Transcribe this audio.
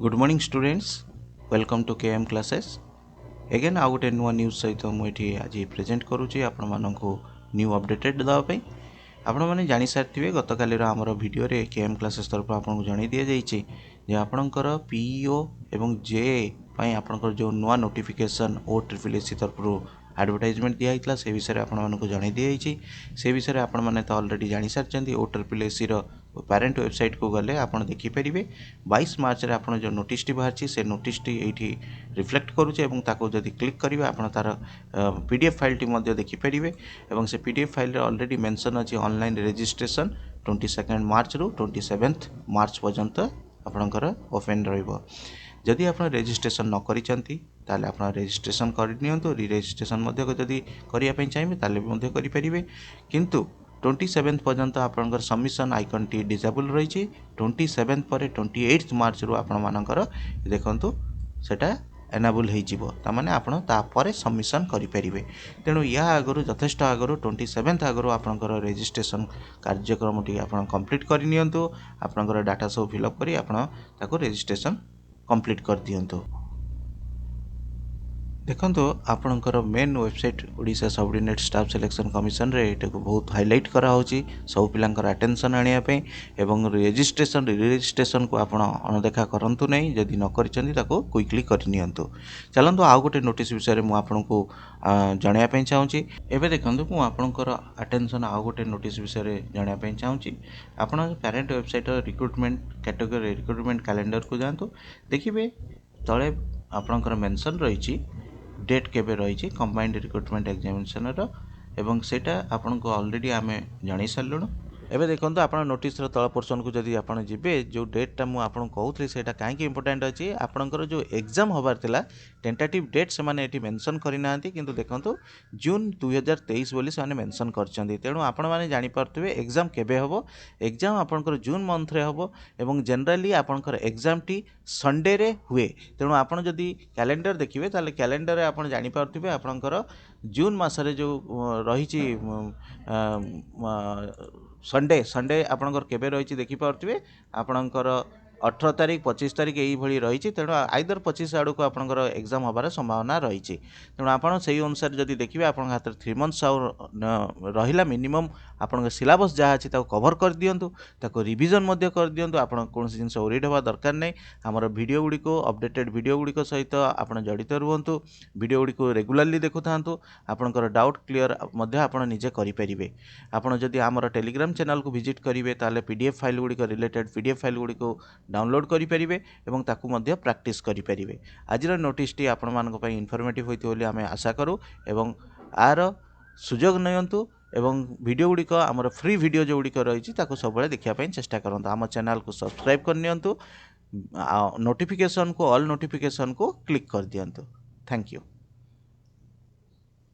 Good morning students, welcome to KM classes again आउ गोटे नुआ न्यूज सहित मुझे आज प्रेजेंट करुच्ची आपण मानू न्यू अपडेटेड देवाई। आपण मैंने जानी सारी गत काली आमर भिडियो केएम क्लासेस तरफ आपको जन दी जाइए आपणकर पीईओ एवं जे आपणकर जो नुआ नोटिफिकेशन OSSC तरफ एडवर्टाइजमेंट दिया से विषय आपको जन दी से विषय आपण मैंने तो अलरेडी जानी सारी OSSC पेरेंट वेबसाइट को गले आप देखिपारे 22 मार्च रे आपन जो नोटिस टी बाहर से नोटिस टी एठी रिफ्लेक्ट करूचे एवं ताको जदि क्लिक करिवे आपन तार पीडीएफ फाइल टी मध्ये देखिपारे एवं से पीडीएफ फाइल रे ऑलरेडी मेंशन अछि ऑनलाइन रजिस्ट्रेशन 22 मार्च रु 27 मार्च पर्यंत आपनकर ओपन रहइबो। जदि आप रजिस्ट्रेशन न करिसंती ताले आप रजिस्ट्रेशन करनियंतु री रजिस्ट्रेशन मध्ये जदि करिया पई चाहिबे ताले मध्ये करि परिबे किंतु 27 पर्यंत आपनकर सबमिशन आइकन टी डिसेबल रही 27 पर 28 मार्च रु आपण मानकर देखंतु सेटा एनाबल हो तामाने आपण तापर सबमिशन करें। तेणु या आगु यथेष्ट आगु 27 आगु आपनकर रजिस्ट्रेशन कार्यक्रम टी आपण कंप्लीट करनियंतु आपनकर डाटा सब फिलअप करी आपण ताको रजिस्ट्रेशन कंप्लीट कर दियंतु। देखो आपणकर main website Odisha subordinate staff selection commission रे एटा को बहुत हाईलाइट करा होची सब पिलांकर अटेंशन आनिया पे एवं रजिस्ट्रेशन रजिस्ट्रेशन को आपण अनदेखा करंतु नहीं जदि न करिसंती ताको क्विकली करनियंतु। चलंतु आउ गोटे नोटिस विषय मु आपनको जणाया पे चाहूची। एबे देखंतु मु आपणकर अटेंशन आउ गोटे नोटिस विषय जणाया पे चाहूची। आपण parent website recruitment category recruitment calendar को जानतु देखिबे तळे आपणकर मेंशन रहिची डेट केबे रही कंबाइंड रिक्रूटमेंट एग्जामिनेशन एवं सेटा आपन को ऑलरेडी आमे जानि सारलुनु। एबे देखंतु आपण नोटिस रो तळ पोर्शन को जदि आपण जिबे जो डेट मु आपन कहउथली सेटा काहे कि इंपोर्टेंट अछि आपनकर जो एग्जाम होबार थिला टेंटेटिव डेट से माने एठी मेंशन करि नांती किंतु देखंतु जून 2023 बोली से माने मेंशन करचंदी। तेणु आपण माने जानि पारथुबे एग्जाम केबे होबो। एग्जाम आपनकर जून मंथ रे होबो एवं जनरली आपनकर एग्जाम टी संडे रे हुए। तेणु आपण जदि कैलेंडर देखिबे ताले कैलेंडर रे आपण जानि पारथुबे आपनकर जून मासरे जो रहिची संडे संडे आपनकर केबे रही देखि पारथिबे आपनकर 18 तारीख 25 तारीख यही भली रही। तेणु आइदर 25 आड़ को आपनकर एग्जाम होबार संभावना रही। तेणु आपन से अनुसार जदि देखिए आपन हाथ 3 मंथ्स रहिला मिनिमम आपन सिलेबस जहाँ अच्छी कवर कर दियंतु ताको रिवीजन मध्य कर दियंतु। आपन कौन जिनस ओरिड होबा दरकार नहीं। आमर वीडियो गुड़ी को अपडेटेड वीडियो गुड़ी सहित आपन जड़ित रुहतु वीडियो गुड़ी को रेगुलारली देखु थांतु आपनकर डाउट क्लियर मध्य आपन निजे करि परिबे। आपन जदि आमर टेलीग्राम चैनल को विजिट करिवे ताले PDF file Gudi related PDF file Gudi को डाउनलोड करि परिबे एवं ताकू मध्य प्रैक्टिस करि परिबे। आजिर नोटिस टी आपण मानक पई इन्फॉर्मेटिव होइतो बोली आमे आशा करू एवं आर सुजोग नयंतु एवं वीडियो गुड़ी आमर फ्री वीडियो जो गुड़ी रही ताकू सब बेले देखिया पई चेष्टा करंतु। आम चैनल को सब्सक्राइब करनियंतु नोटिफिकेशन को ऑल नोटिफिकेशन को क्लिक कर दियंतु। Thank you.